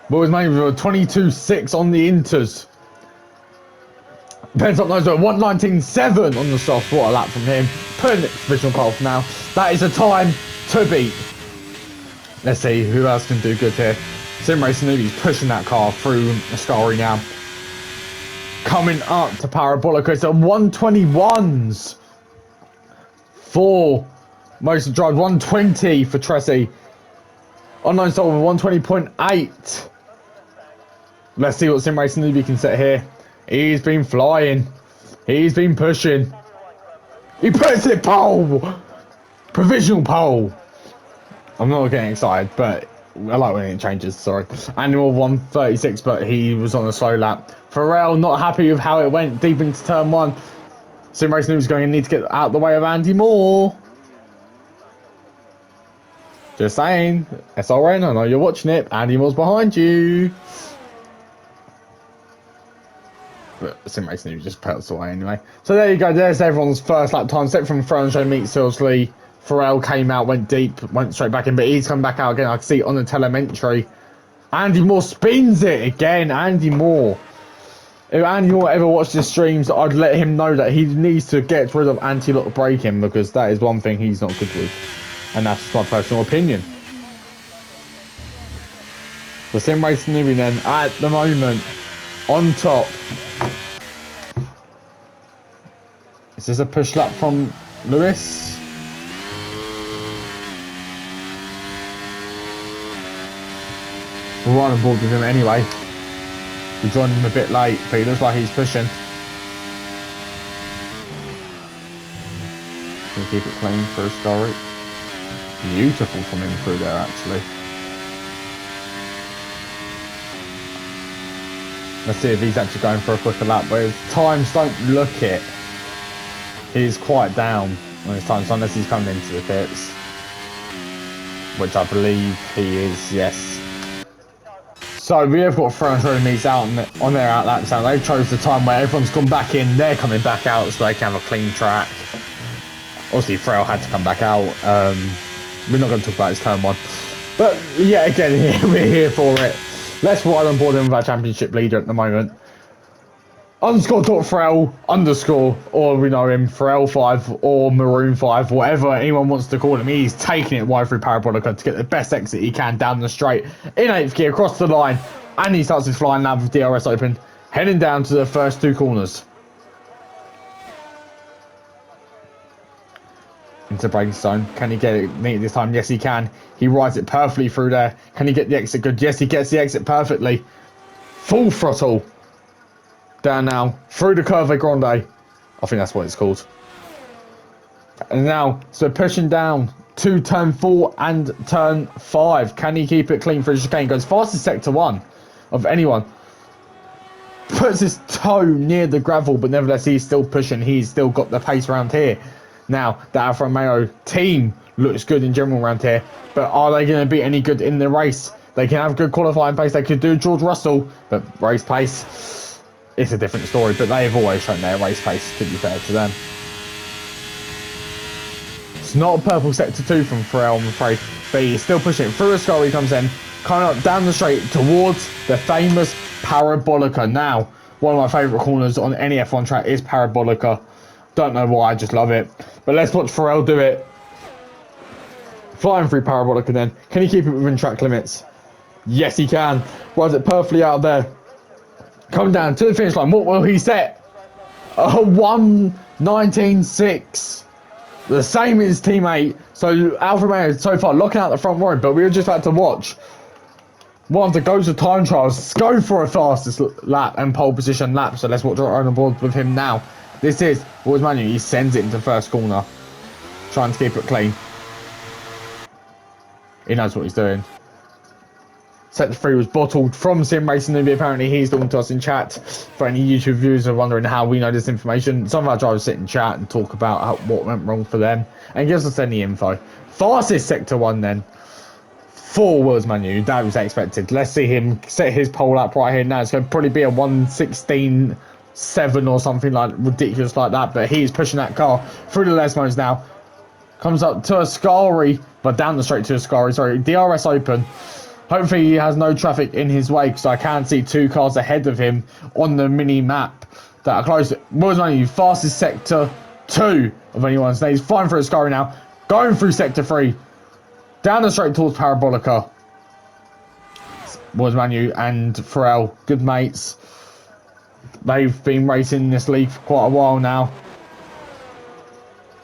Boys Manu with a 22.6 on the Inters. Ben's up nose at 1:19.7 on the soft. What a lap from him. Putting it provisional pole for now. That is a time to beat. Let's see who else can do good here. Sim Racing Newbie's pushing that car through Ascari now. Coming up to Parabolica. It's at 1:21s for most of the drive. 1:20 for Tressie. Online start with 1:20.8. Let's see what Sim Racing Newbie can set here. He's been flying. He's been pushing. He puts it pole. Provisional pole. I'm not getting excited, but I like when it changes. Sorry. Annual 1:36, but he was on a slow lap. F1RL not happy with how it went deep into turn one. Sim Racing Newbie's going to need to get out of the way of Andy Moore. Just saying. SRN, I know you're watching it. Andy Moore's behind you. But Sim Racing just pelts away anyway. So there you go. There's everyone's first lap time set from Fronshaw meets Silsley. F1RL came out, went deep, went straight back in, but he's come back out again. I can see it on the telemetry. Andy Moore spins it again. Andy Moore. If Andy Moore ever watched his streams, I'd let him know that he needs to get rid of anti-lock braking, because that is one thing he's not good with. And that's my personal opinion. The Sim Racing Newbie then, at the moment, on top. Is this a push lap from Lewis? We're on board with him anyway. We joined him a bit late, but he looks like he's pushing. Can we keep it clean for a story? Beautiful from him through there, actually. Let's see if he's actually going for a quicker lap, but his times don't look it. He's quite down on his times, unless he's coming into the pits. Which I believe he is, yes. So we have got F1RL meets out on their out laps now. They've chose the time where everyone's gone back in, they're coming back out so they can have a clean track. Obviously F1RL had to come back out. We're not going to talk about his turn one. But yeah, again, we're here for it. Let's ride on board him with our championship leader at the moment. _.F1RL _ or we know him F1RL5 or Maroon5, whatever anyone wants to call him. He's taking it wide through Parabolica to get the best exit he can down the straight in 8th gear across the line, and he starts his flying lap with DRS open, heading down to the first two corners. Into braking zone. Can he get it neat this time? Yes, he can. He rides it perfectly through there. Can he get the exit good? Yes, he gets the exit perfectly. Full throttle. Down now. Through the Curve Grande. I think that's what it's called. And now, so pushing down to turn 4 and turn 5. Can he keep it clean for his chicane? Goes fastest sector 1 of anyone. Puts his toe near the gravel, but nevertheless, he's still pushing. He's still got the pace around here. Now, the Alfa Romeo team looks good in general around here, but are they going to be any good in the race? They can have good qualifying pace. They could do George Russell, but race pace, it's a different story. But they've always shown their race pace, to be fair to them. It's not a purple sector 2 from F1RL, I'm afraid, but he's still pushing it through a score. He comes in, coming up down the straight towards the famous Parabolica. Now, one of my favourite corners on any F1 track is Parabolica. Don't know why, I just love it. But let's watch F1RL do it. Flying through Parabolica then. Can he keep it within track limits? Yes, he can. Rides it perfectly out there. Come down to the finish line. What will he set? A 1:19.6. The same as his teammate. So Alfa Romeo so far locking out the front row, but we were just about to watch one of the goes of time trials go for a fastest lap and pole position lap. So let's watch our own board with him now. This is Manu'S. He sends it into first corner, trying to keep it clean. He knows what he's doing. Sector 3 was bottled from Sim Racing Newbie. Apparently, he's talking to us in chat. For any YouTube viewers who are wondering how we know this information, some of our drivers sit in chat and talk about what went wrong for them and gives us any info. Fastest sector 1 then for Manu'S. That was expected. Let's see him set his pole up right here now. It's going to probably be a 1:16.7 or something like ridiculous like that, but he's pushing that car through the Lesmos now. Comes up to Ascari, but down the straight to Ascari. Sorry, DRS open. Hopefully he has no traffic in his way, because I can see 2 cars ahead of him on the mini map that are close. Manu'S only fastest sector 2 of anyone's. He's flying through a Scurry now, going through sector 3, down the straight towards Parabolica. Manu and F1RL, good mates. They've been racing this league for quite a while now.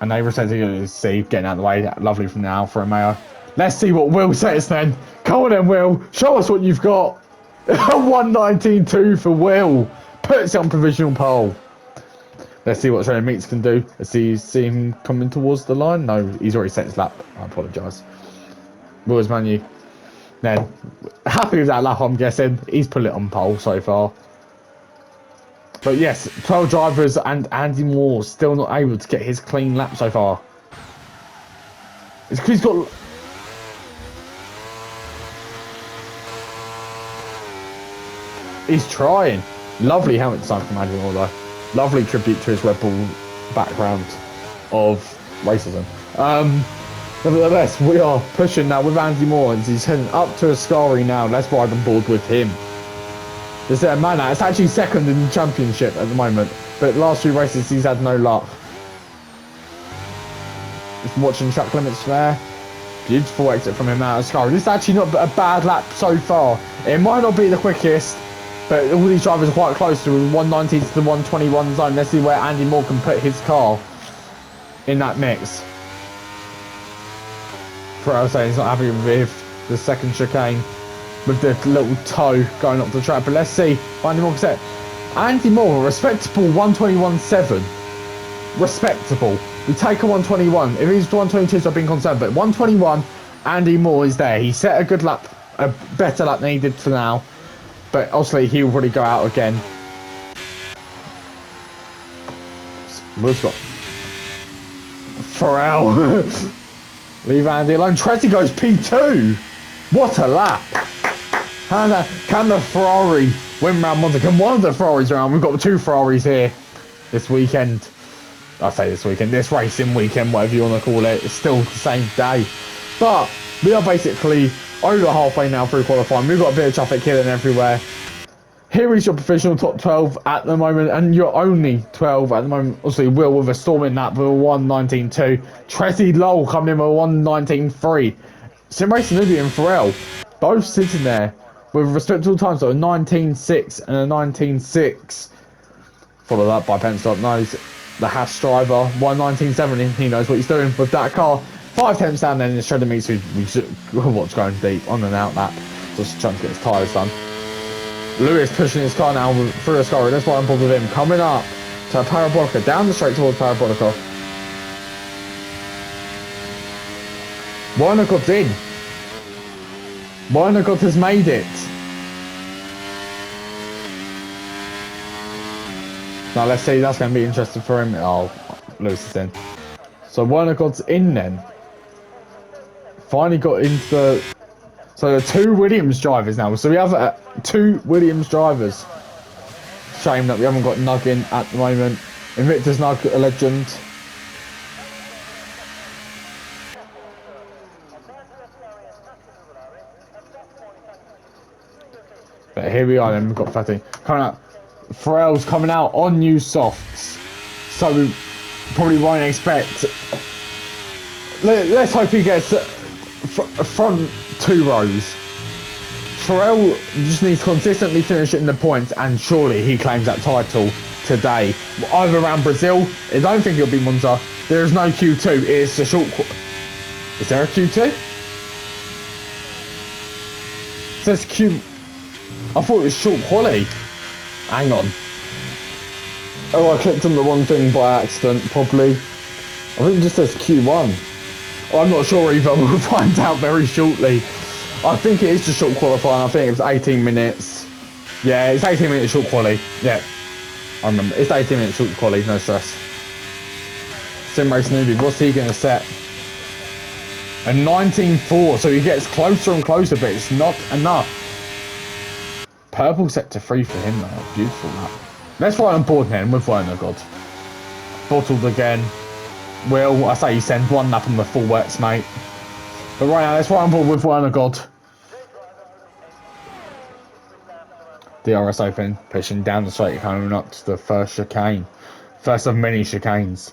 And they were to see getting out of the way. Lovely from now for Romeo. Let's see what Will says then. Come on then, Will. Show us what you've got. 119.2 for Will. Puts it on provisional pole. Let's see what Australian Meats can do. Let's see him coming towards the line. No, he's already set his lap. I apologise. Will's Manu. Then, happy with that lap, I'm guessing. He's put it on pole so far. But yes, 12 drivers and Andy Moore still not able to get his clean lap so far. It's because he's got... He's trying. Lovely helmet design from Andy Moore though. Lovely tribute to his Red Bull background of racism. Nevertheless, we are pushing now with Andy Moore as he's heading up to Ascari now. Let's ride on board with him. There's a man it's actually second in the championship at the moment, but the last 2 races he's had no luck. Just watching track limits there. Beautiful exit from him out of Ascari. This is actually not a bad lap so far. It might not be the quickest, but all these drivers are quite close to 190 to the 121 zone. Let's see where Andy Moore can put his car in that mix. For saying he's not happy with the second chicane with the little toe going up the track, but let's see what Andy Moore can set. Andy Moore, respectable 121.7. Respectable. We take a 121. If he's 122, I've been concerned, but 121, Andy Moore is there. He set a good lap, a better lap than he did for now, but obviously he'll probably go out again. We've got F1RL. Leave Andy alone. Trezzy goes P2. What a lap. Can the Ferrari win round Monza? Can one of the Ferraris round? We've got 2 Ferraris here this weekend. I say this weekend, this racing weekend, whatever you want to call it. It's still the same day. But we are basically over halfway now through qualifying. We've got a bit of traffic here and everywhere. Here is your professional top 12 at the moment, and you're only 12 at the moment. Obviously, Will with a storming lap with a 119.2. Trezzy Lowell coming in with a 119.3. Sim Racing Newbie and F1RL both sitting there with respectable times, so a 19.6 and a 19.6. Followed up by Penstock Nose, the Haas driver, 119.7. He knows what he's doing with that car. 5 tenths down then in Australian Meats, who watch going deep on and out lap, just trying to get his tyres done. Lewis pushing his car now through a Ascari. Let's ride on board with him. Coming up to Parabolica, down the straight towards Parabolica. Warnacott in. Warnacott has made it. Now let's see, that's going to be interesting for him. Oh, Lewis is in. So Warnacott's in then. Finally got into the... So there are 2 Williams drivers now. So we have 2 Williams drivers. Shame that we haven't got Nug in at the moment. Invictus Nug, a legend. But here we are then, we've got Fatty coming out. F1RL's coming out on new softs. So we probably won't expect... Let's hope he gets front 2 rows. F1RL just needs to consistently finish it in the points, and surely he claims that title today. Either around Brazil, I don't think it'll be Monza. There is no Q2, it's a short... Is there a Q2? It says Q... I thought it was short quali. Hang on. Oh, I clicked on the wrong thing by accident, probably. I think it just says Q1. I'm not sure either, we'll find out very shortly. I think it is just short qualifying. I think it was 18 minutes. Yeah, it's 18 minutes short quali. Yeah, I remember. It's 18 minutes short quali, no stress. Sim Race Newbie, what's he going to set? A 19.4, so he gets closer and closer, but it's not enough. Purple sector 3 for him, though. Beautiful that. Let's ride on board then with Warnacott. Bottled again. Will, I say you send 1 lap on the full wets, mate. But right now, let's ride on board with Warnacott. DRS open, pushing down the straight, coming up to the first chicane. First of many chicanes.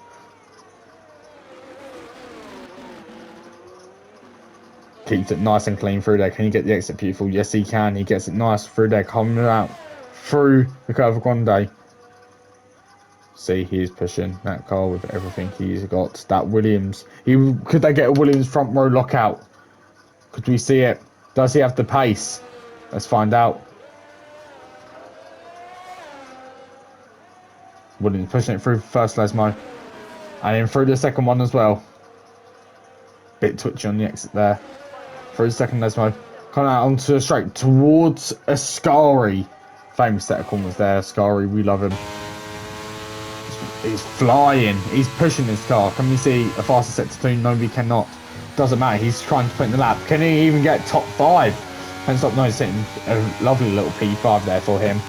Keeps it nice and clean through there. Can he get the exit beautiful? Yes, he can. He gets it nice through there, coming out through the Curva Grande. See, he's pushing that car with everything he's got. That Williams. Could they get a Williams front row lockout? Could we see it? Does he have the pace? Let's find out. Williams pushing it through first Lesmo. And then through the second one as well. Bit twitchy on the exit there. Through the second Lesmo. Coming out onto the straight towards Ascari. Famous set of corners there. Ascari, we love him. He's flying. He's pushing his car. Can we see a faster set to 2? No, we cannot. Doesn't matter. He's trying to put in the lap. Can he even get top 5? And stop noticing a lovely little P5 there for him.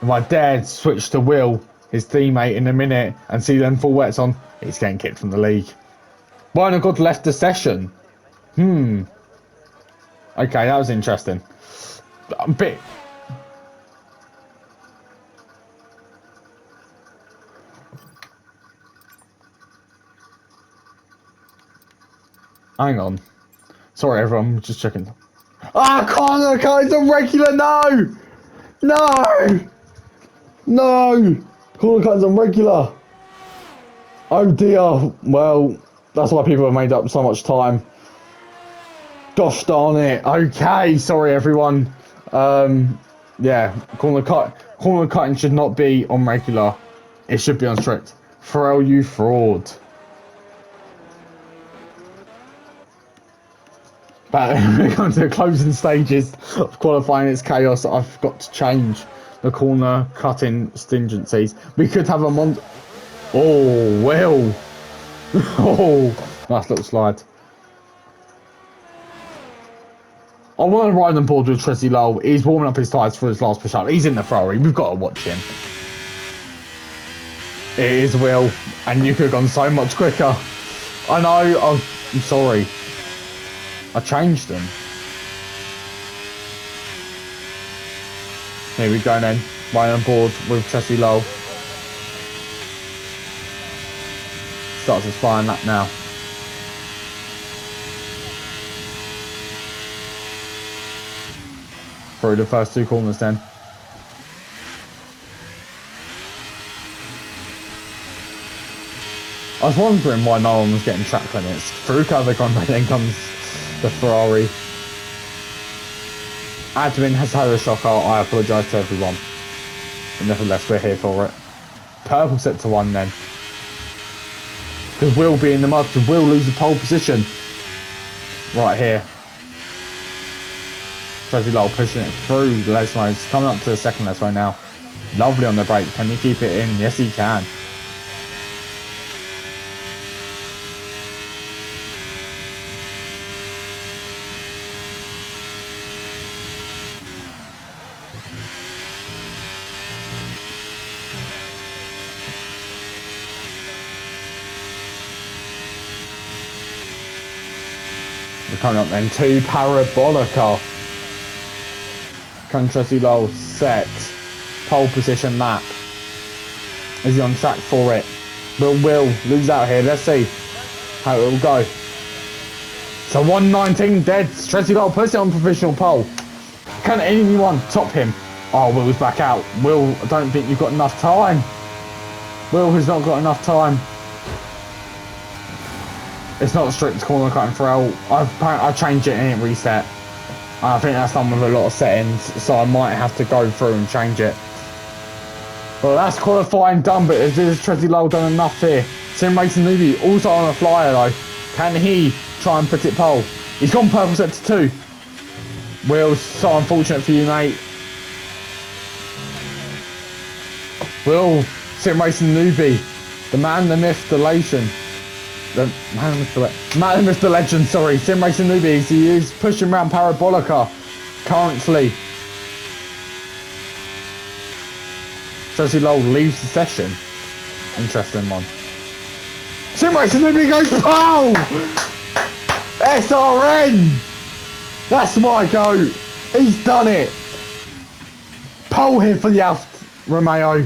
If I dared switch to Will, his teammate, in a minute and see them full wets on, he's getting kicked from the league. Werner God left the session. Okay, that was interesting. A bit. Hang on. Sorry, everyone. Just checking. Ah, Connor, it's a regular. No! No! No! Corner cut's on regular. Oh dear. Well, that's why people have made up so much time. Gosh darn it. Okay, sorry everyone. Yeah, corner cutting should not be on regular. It should be on strict. F1RL, you fraud. But when we come to the closing stages of qualifying, it's chaos. I've got to change the corner cutting stringencies. We could have a Monza. Oh, well. Oh, nice little slide. I want to ride on board with Tressie Lowell. He's warming up his tyres for his last push up. He's in the Ferrari. We've got to watch him. It is Will, and you could have gone so much quicker. I know. I'm sorry. I changed them. Here we go then. Right on board with Tressie Lowell. Starts his flying lap now. Through the first 2 corners then. I was wondering why no one was getting track limits. Through Curva Grande, then comes the Ferrari. Admin has had a shocker. I apologise to everyone. But nevertheless, we're here for it. Purple set to 1 then. Because Will be in the mud. Will lose the pole position. Right here. Tressie Lowell pushing it through the Lesmo. It's coming up to the second Lesmo now. Lovely on the brake. Can he keep it in? Yes, he can. We're coming up then to Parabolica. Can Tressie Lowell set pole position lap? Is he on track for it? Will lose out here? Let's see how it will go. So 1:19 dead. Tressie Lowell puts it on provisional pole. Can anyone top him? Oh, Will's back out. Will, I don't think you've got enough time. Will has not got enough time. It's not strict corner cutting for L. I changed it and it reset. I think that's done with a lot of settings, so I might have to go through and change it. Well, that's qualifying done, but has Tressie Lowell done enough here? Sim Racing Newbie also on a flyer though. Can he try and put it pole? He's gone purple set to 2. Will's so unfortunate for you, mate. Will, Sim Racing Newbie. The man, the myth, the legend. The man, the myth, the legend, sorry. Sim Racing Newbie, he is pushing around Parabolica currently. Tressie Lowell leaves the session. Interesting one. Sim Racing Newbie goes pole! SRN! That's my goat. He's done it. Pole here for the Alfa Romeo.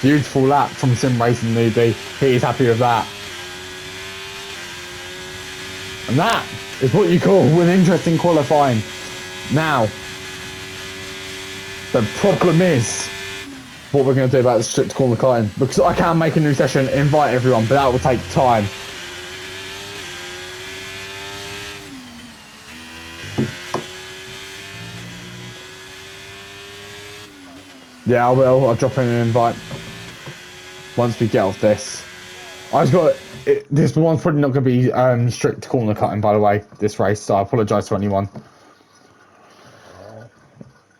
Beautiful lap from Sim Racing newbie. He is happy with that. And that is what you call an interesting qualifying. Now, the problem is what we're going to do about the strict corner karting, because I can make a new session, invite everyone, but that will take time. Yeah, I will. I'll drop in an invite once we get off this. I've got this one's probably not going to be strict corner cutting, by the way, this race, so I apologise to anyone.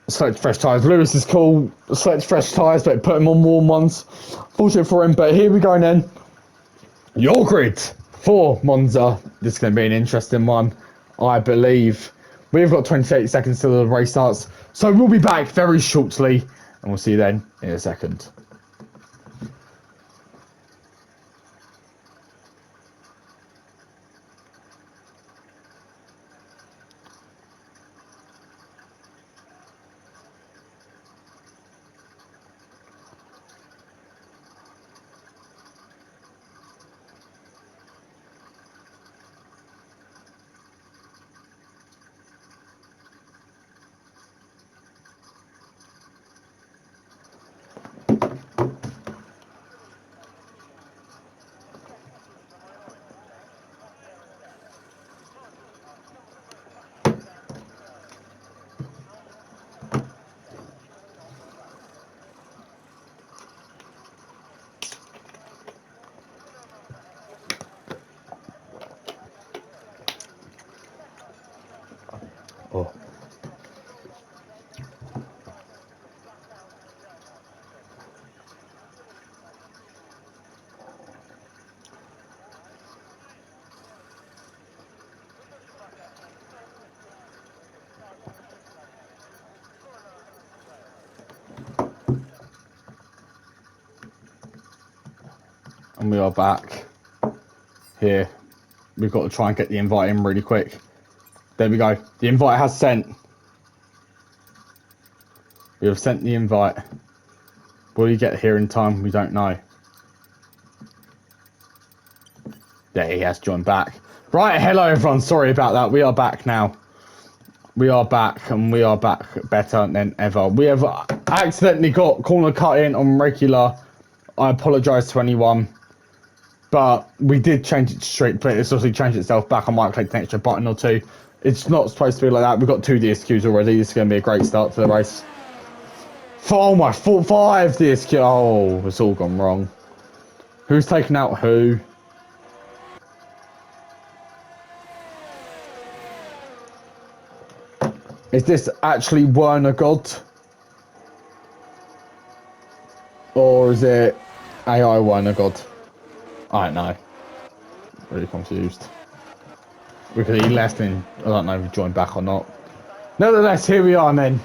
Select fresh tyres. Lewis is cool. Select fresh tyres, but put him on warm ones. Fortunate for him, but here we go then. Your grid for Monza. This is going to be an interesting one, I believe. We've got 28 seconds till the race starts, so we'll be back very shortly, and we'll see you then in a second. Oh. And we are back here. We've got to try and get the invite in really quick. There we go. The invite has sent. We have sent the invite. Will you get here in time? We don't know. There he has joined back. Right, hello everyone. Sorry about that. We are back now. We are back, and we are back better than ever. We have accidentally got corner cut in on regular. I apologise to anyone. But we did change it to strict, but it's obviously changed itself back. I might click an extra button or two. It's not supposed to be like that. We've got 2 DSQs already. This is going to be a great start to the race. Oh my, 5 DSQ. Oh, it's all gone wrong. Who's taken out who? Is this actually Werner God? Or is it AI Werner God? I don't know. Really confused. We could eat less than, I don't know if we joined back or not. Nevertheless, here we are then.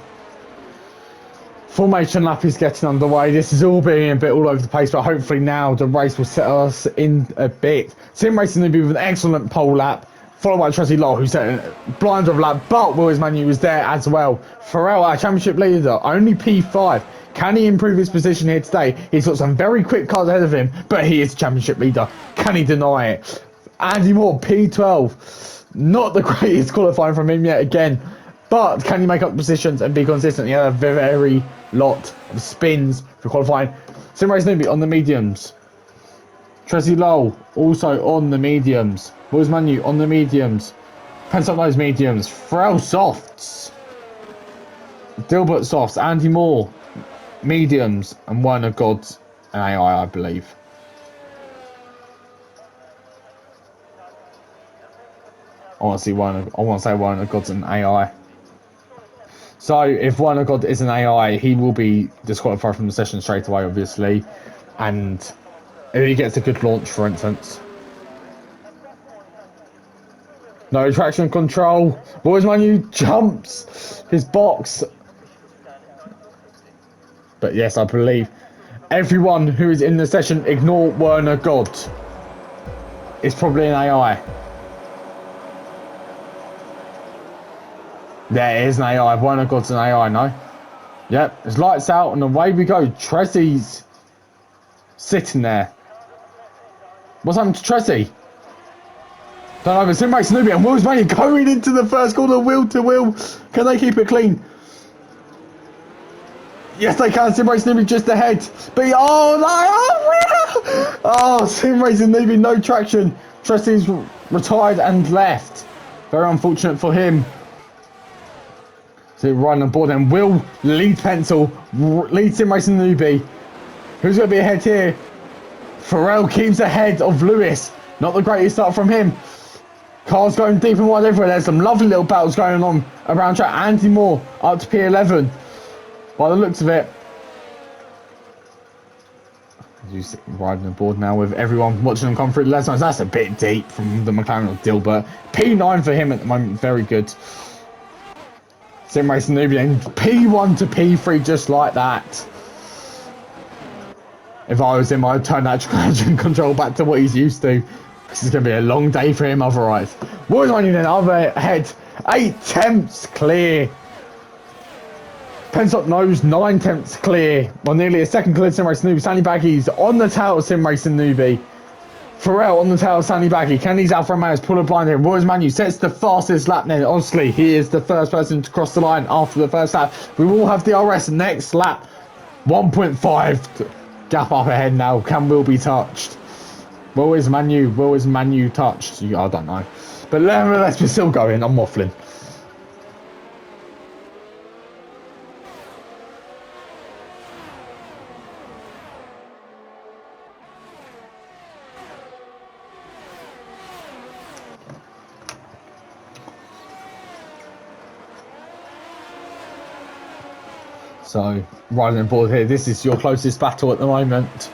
Formation lap is getting underway. This is all being a bit all over the place, but hopefully now the race will set us in a bit. Sim Racing will be with an excellent pole lap, followed by Tracy Lowell, who set a blind of lap, but Manu'S was there as well. F1RL, our championship leader, only P5. Can he improve his position here today? He's got some very quick cars ahead of him, but he is championship leader. Can he deny it? Andy Moore, P12. Not the greatest qualifying from him yet again, but can he make up positions and be consistent? He had a very lot of spins for qualifying. Sim Racing newbie on the mediums. Tracy Lowell also on the mediums. Wills Manu on the mediums. Pence up those mediums. Frel softs. Dilbert softs. Andy Moore mediums, and Werner Gods and AI, I believe. I want to say Werner Gods and AI. So if Werner God is an AI, he will be disqualified from the session straight away, obviously. And if he gets a good launch, for instance. No traction control. Boys Manu jumps his box. But yes, I believe everyone who is in the session, ignore Werner God. It's probably an AI. There is an AI. One of God's an AI, no? Yep, it's lights out and away we go. Tressie's sitting there. What's happened to Tressie? Don't know, but Sim Race Newbie and Will's Mania going into the first corner, wheel to wheel. Can they keep it clean? Yes, they can. Sim Race Newbie just ahead. But oh no! Oh, Sim Race Newbie, no traction. Tressie's retired and left. Very unfortunate for him. So riding on board, and Will lead Pencil, lead Sim Race Newbie. Who's going to be ahead here? F1RL keeps ahead of Lewis. Not the greatest start from him. Cars going deep and wide everywhere. There's some lovely little battles going on around track. Andy Moore up to P11 by the looks of it. You see, riding aboard now with everyone watching them come through the left side. That's a bit deep from the McLaren of Dilbert. P9 for him at the moment. Very good. Sim Racing Nubian P1 to P3 just like that. If I was him, I'd turn that traction control back to what he's used to. This is going to be a long day for him otherwise. What is running then? Other ahead. 8 tenths clear. Pensop nose, 9 tenths clear. Well, nearly a second clear. Sim Racing Newbie. Sandy Baggy's on the tail of Sim Racing Newbie. F1RL on the tail of Sandy Baggy. Can these Alfa Romeos pull a blind here? Roy's Manu sets the fastest lap then. Honestly, he is the first person to cross the line after the first lap. We will have the RS next lap. 1.5 gap up ahead now. Can Will be touched? Will is Manu touched? I don't know. But nevertheless, we're still going. I'm waffling. So, riding on board here, this is your closest battle at the moment.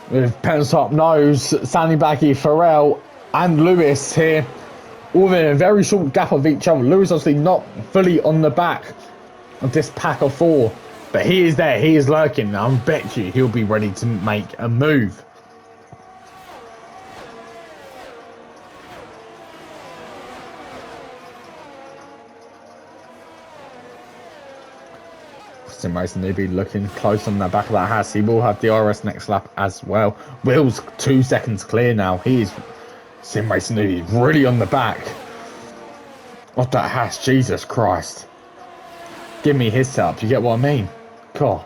With Pensop Nose, Sandy Baggy, F1RL, and Lewis here. All within a very short gap of each other. Lewis obviously not fully on the back of this pack of 4. But he is there, he is lurking. I bet you he'll be ready to make a move. Sim Racing Newbie looking close on the back of that house. He will have the RS next lap as well. Will's 2 seconds clear now. He is Sim Racing Newbie really on the back of that house. Jesus Christ. Give me his setup. You get what I mean? God.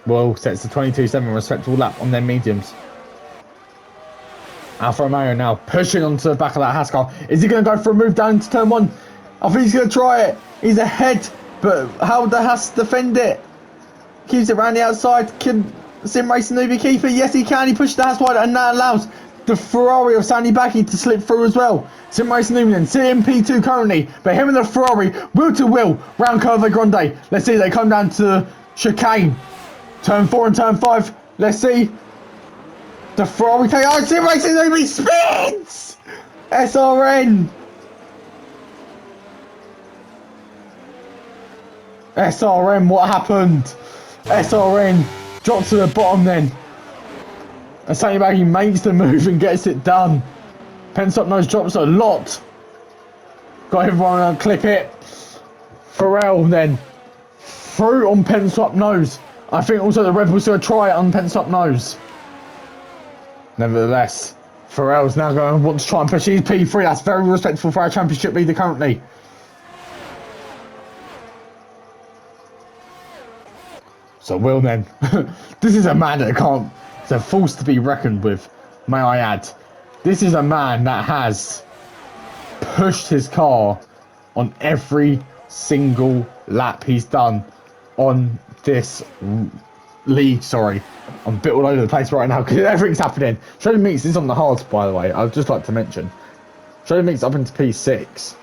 Will sets the 22.7 respectable lap on their mediums. Alfa Romeo now pushing onto the back of that Haas car. Is he going to go for a move down into turn 1? I think he's going to try it. He's ahead. But how would the Haas defend it? Keeps it around the outside. Can Sim Racing Newbie keep it? Yes, he can. He pushed the Haas wide, and that allows the Ferrari of Sandy Baggy to slip through as well. Sim Racing Newbie CMP2 currently, but him and the Ferrari wheel to wheel round Curve Grande. Let's see, they come down to chicane. Turn 4 and turn 5. Let's see. The Ferrari take out. Sim Racing Newbie spins! SRN! SRN, what happened? SRN drops to the bottom then. And Sandy Baggy makes the move and gets it done. Pensop Nose drops a lot. Got everyone to clip it. F1RL then. Through on Pensop Nose. I think also the Red Bull's going to try it on Pensop Nose. Nevertheless, F1RL's now going to want to try and push his P3. That's very respectful for our championship leader currently. So Will then, this is a man that can't, it's a force to be reckoned with, may I add. This is a man that has pushed his car on every single lap he's done on this league, sorry. I'm a bit all over the place right now because everything's happening. Showing Meeks is on the hards, by the way, I'd just like to mention. Showing Meeks up into P6.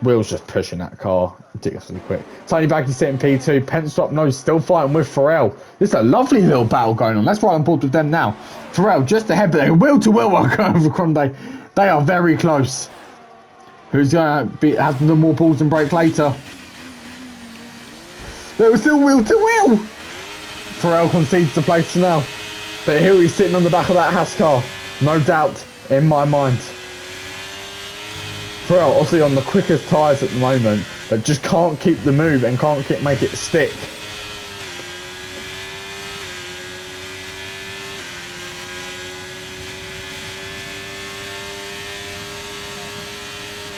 Will's just pushing that car ridiculously quick. Tiny Baggy sitting P2. Pensop Nose still fighting with F1RL. This is a lovely little battle going on. Let's ride on board with them now. F1RL just ahead, but they're wheel to wheel over Grande. They are very close. Who's going to have the more balls and break later? They were still wheel to wheel. F1RL concedes the place now. But here he's sitting on the back of that Haas car. No doubt in my mind. Farrell obviously on the quickest tyres at the moment, but just can't keep the move and can't make it stick.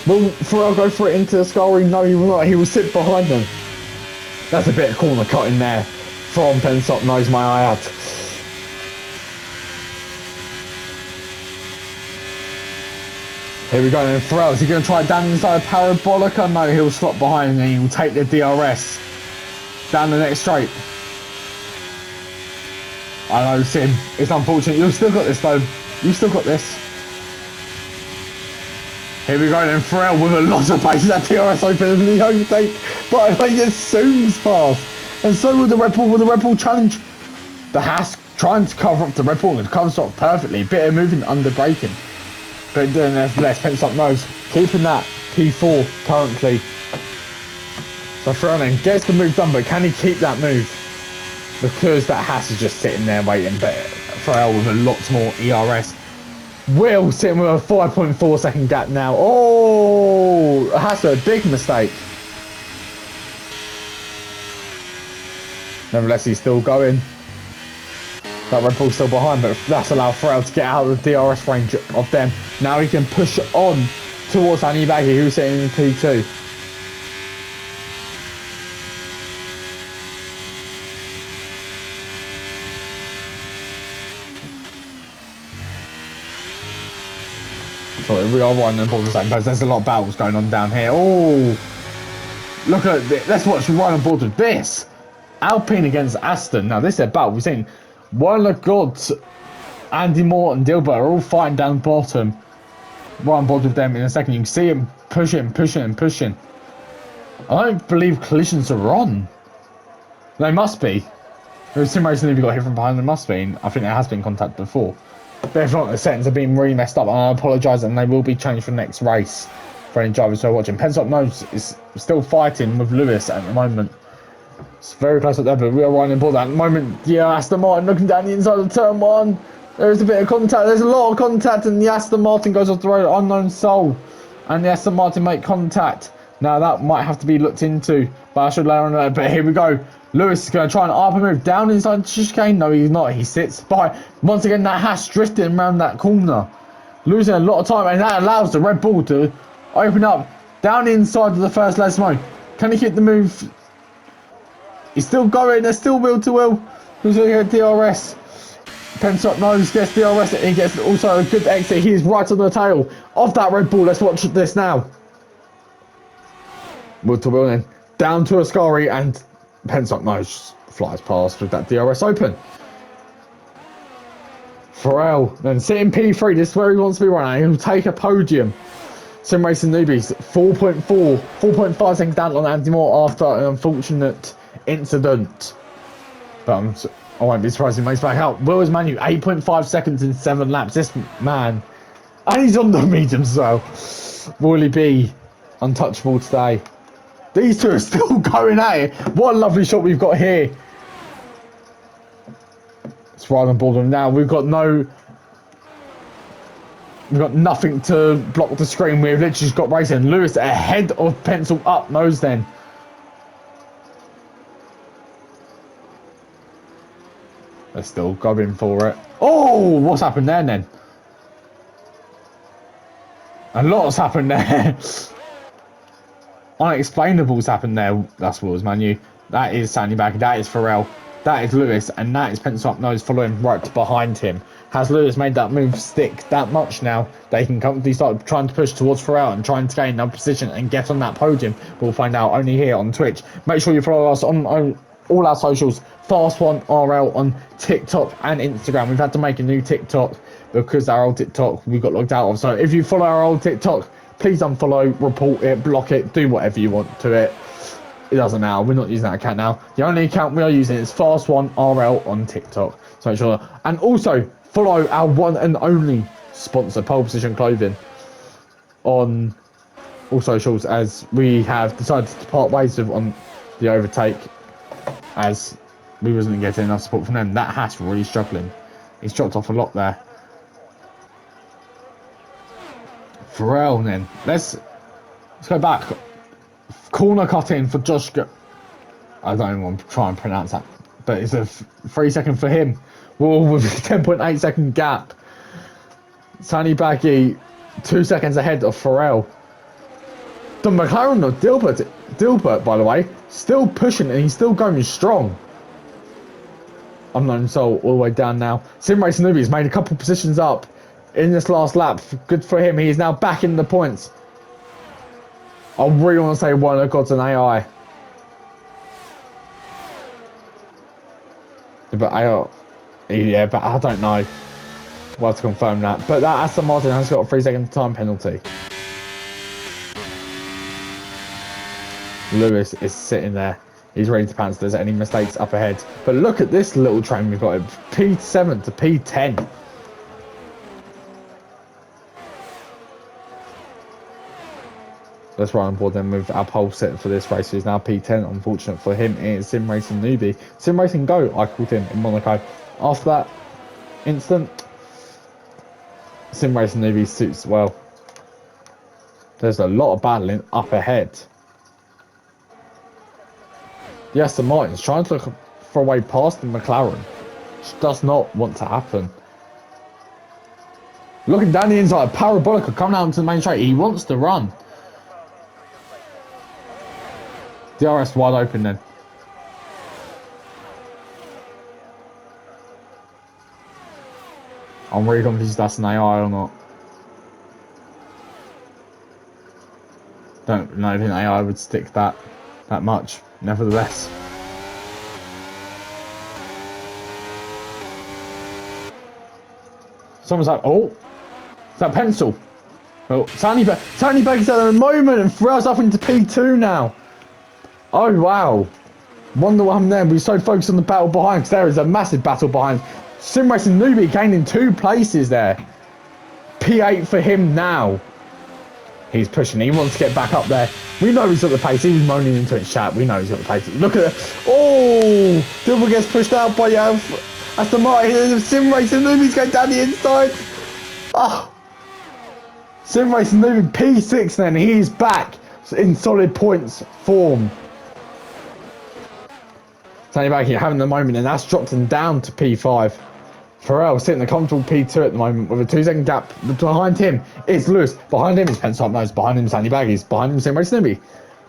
Will Farrell go for it into the scullery? No, he will not. He will sit behind them. That's a bit of corner cutting there from Penstock Nose, may I add. Here we go, and Farrell, is he going to try down inside Parabolica? No, he'll slot behind and he will take the DRS down the next straight. I know, Sim, it's unfortunate. You've still got this, though. You've still got this. Here we go, then Farrell with a lot of pace. That DRS open and the overtake, but he just zooms past. And so will the Red Bull. Will the Red Bull challenge the Haas, trying to cover up the Red Bull and covers up perfectly. A bit of movement under braking. But doing less, Penstock Nose keeping that P4 currently. So Farrell then gets the move done, but can he keep that move? Because that Haas is just sitting there waiting. But Farrell with a lot more ERS. Will sitting with a 5.4 second gap now. Oh, Haas a big mistake. Nevertheless, he's still going. That Red Bull's still behind, but that's allowed Farrell to get out of the DRS range of them. Now he can push on towards Annie Baggy, who's sitting in P2. Sorry, we are running on the same page. There's a lot of battles going on down here. Oh, look at this. Let's watch right on board with this. Alpine against Aston. Now, this is a battle we've seen. One of the gods, Andy Moore and Dilbert are all fighting down the bottom. Right on board with them in a second. You can see him pushing. I don't believe collisions are on. They must be. There's Sim Racing League got hit from behind. There must be. I think there has been contact before. But if not, the settings have been really messed up, and I apologise, and they will be changed for the next race for any drivers who are watching. Penstock Nose is still fighting with Lewis at the moment. It's very close up there, but we are running board at the moment. Yeah, Aston Martin looking down the inside of turn one. There is a bit of contact. There's a lot of contact, and the Aston Martin goes off the road. Unknown soul, and the Aston Martin make contact. Now that might have to be looked into, but I should lay on that. But here we go. Lewis is going to try and up and move down inside the chicane. No, he's not. He sits by. Once again, that Haas drifting around that corner, losing a lot of time, and that allows the Red Bull to open up down inside of the first lap smoke. Can he keep the move? He's still going. There's still wheel to wheel. Who's going to get DRS? Penstock Nose gets DRS. He gets also a good exit. He is right on the tail of that Red Bull. Let's watch this now. Wheel to wheel then. Down to Ascari, and Penstock Nose flies past with that DRS open. Farrell then sitting P3. This is where he wants to be running. He'll take a podium. Sim Racing Newbies 4.5 seconds down on Andy Moore after an unfortunate incident. But I won't be surprised if he makes back out. Will is Manu 8.5 seconds in 7 laps. This man, and he's on the mediums as well. Will he be untouchable today? These two are still going at it. What a lovely shot we've got here. It's right on board them now. We've got nothing to block the screen. We've literally just got racing. Lewis ahead of Pencil up Nose then. They're still going for it. Oh, what's happened there then? A lot's happened there. Unexplainable's happened there. That's Will's Manu. That is Sandy Back. That is Farrell. That is Lewis. And that is Penstock Nose following right behind him. Has Lewis made that move stick that much now? They can comfortably start trying to push towards Farrell and trying to gain another position and get on that podium. We'll find out only here on Twitch. Make sure you follow us on all our socials. F1RL on TikTok and Instagram. We've had to make a new TikTok because our old TikTok we got logged out of. So if you follow our old TikTok, please unfollow, report it, block it, do whatever you want to it. It doesn't matter. We're not using that account now. The only account we are using is F1RL on TikTok. So make sure. And also follow our one and only sponsor, Pole Position Clothing, on all socials, as we have decided to part ways with on the overtake, as we wasn't getting enough support from them. That Haas really struggling. He's dropped off a lot there. Farrell then. Let's go back. Corner cut in for Josh. I don't even want to try and pronounce that, but it's a 3 second for him. Whoa, with a 10.8 second gap. Sandy Baggy 2 seconds ahead of F1RL. The McLaren of Dilbert, by the way, still pushing and he's still going strong. Unknown Soul all the way down now. Sim Racing Newbie's made a couple positions up in this last lap. Good for him. He is now back in the points. I really want to say one of God's an AI. But yeah, but I don't know. We'll have to confirm that. But that Aston Martin has got a 3 second time penalty. Lewis is sitting there. He's ready to pounce if there's any mistakes up ahead. But look at this little train we've got. P7 to P10. Let's run on board then with our pole set for this race. He's now P10. Unfortunate for him, it is Sim Racing Newbie. Sim Racing Go, I called him in Monaco. After that instant, Sim Racing Newbie suits well. There's a lot of battling up ahead. The Aston Martin's trying to look for a way past the McLaren, which does not want to happen. Looking down the inside, Parabolica coming out into the main straight. He wants to run. DRS wide open then. I'm really confused if that's an AI or not. Don't know if an AI would stick that much, nevertheless. Someone's like, oh, is that pencil? Oh, Tiny Baker's at the moment and throws up into P2 now. Oh, wow. Wonder what happened there. We're so focused on the battle behind because there is a massive battle behind. Sim Racing Newbie gaining 2 places there. P8 for him now. He's pushing. He wants to get back up there. We know he's got the pace. He was moaning into his chat. We know he's got the pace. Look at it. Oh! Dilbert gets pushed out by Aston Martin. Sim Racing Newbie's going down the inside. Oh. Sim Racing Newbie P6 then. He's back in solid points form. Tony back here having the moment, and that's dropped him down to P5. F1RL sitting in a comfortable P2 at the moment with a 2 second gap. Behind him is Lewis. Behind him is Penstop Nose. Behind him is Sandy Baggies. Behind him is Sim Racing Newbie.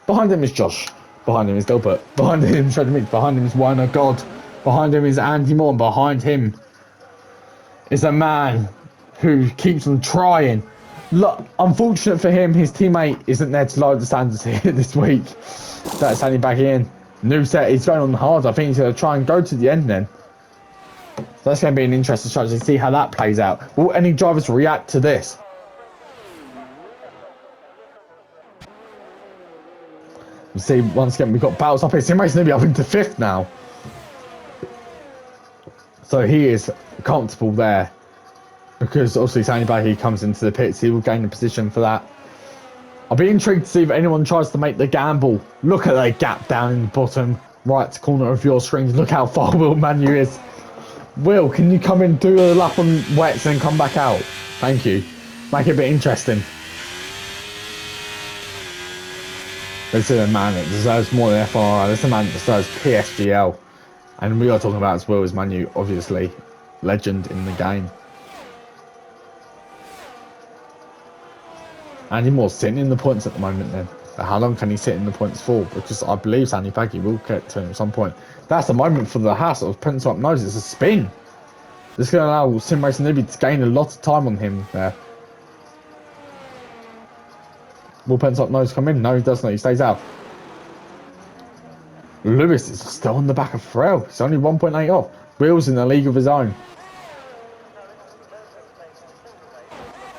Behind him is Josh. Behind him is Dilbert. Behind him is Shredder Meat. Behind him is Weiner God. Behind him is Andy Moore. And behind him is a man who keeps on trying. Look, unfortunate for him, his teammate isn't there to lower the standards here this week. That's Sandy back in. New set, he's going on hard. I think he's going to try and go to the end then. So that's going to be an interesting strategy to see how that plays out. Will any drivers react to this? You see, once again, we've got battles up here. Sim Racing Newbie up into 5th now. So he is comfortable there. Because obviously Sandy Baggy comes into the pits. He will gain a position for that. I'll be intrigued to see if anyone tries to make the gamble. Look at that gap down in the bottom right corner of your screen. Look how far Will Manu is. Will, can you come in, do a lap on wets and come back out? Thank you. Make it a bit interesting. This is a man that deserves more than F1RL. This is a man that deserves PSGL. And we are talking about as Will as Manu, obviously. Legend in the game. Andy Moore's sitting in the points at the moment then. But how long can he sit in the points for? Because I believe Sandy Baggy will get to him at some point. That's the moment for the hassle of Penstop Nose. It's a spin. This is going to allow Sim Racing Newbie to gain a lot of time on him there. Will Penstop Nose come in? No, he does not. He stays out. Lewis is still on the back of F1RL. He's only 1.8 off. Will's in a league of his own.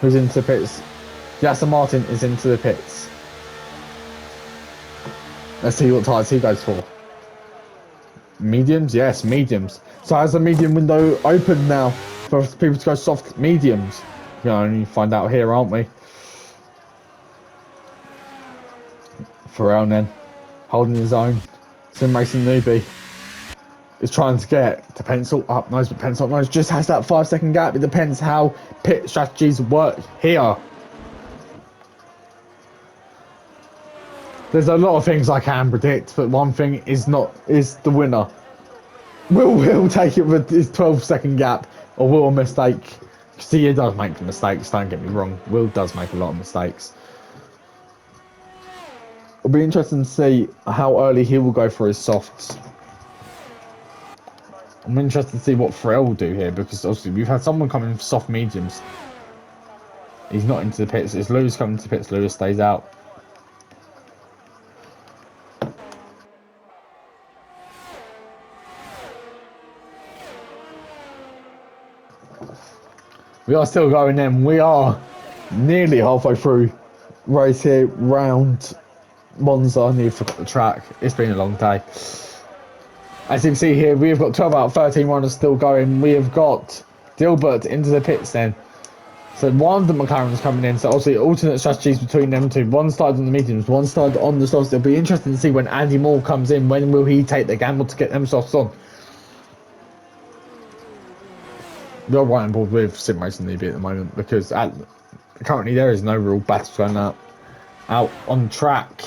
Who's into the pits? Aston Martin is into the pits. Let's see what tyres he goes for. Mediums? Yes, mediums. So has the medium window open now for people to go soft mediums? We can only find out here, aren't we? F1RL then, holding his own. Sim Racing Newbie is trying to get to Pencil up nose, but Pencil up nose just has that 5 second gap. It depends how pit strategies work here. There's a lot of things I can predict, but one thing is the winner. Will take it with his 12-second gap, or will a mistake? See, he does make mistakes, don't get me wrong. Will does make a lot of mistakes. It'll be interesting to see how early he will go for his softs. I'm interested to see what FTracingleague will do here, because obviously we've had someone come in for soft mediums. He's not into the pits. It's Lewis coming to the pits. Lewis stays out. We are still going in. We are nearly halfway through race here round Monza. I nearly forgot the track. It's been a long day. As you can see here, we have got 12 out of 13 runners still going. We have got Dilbert into the pits then. So one of the McLaren's coming in. So obviously alternate strategies between them two. One started on the mediums, one started on the softs. It'll be interesting to see when Andy Moore comes in. When will he take the gamble to get them softs on? We're right on board with Sim Racing League at the moment, because currently there is no real battle going out on track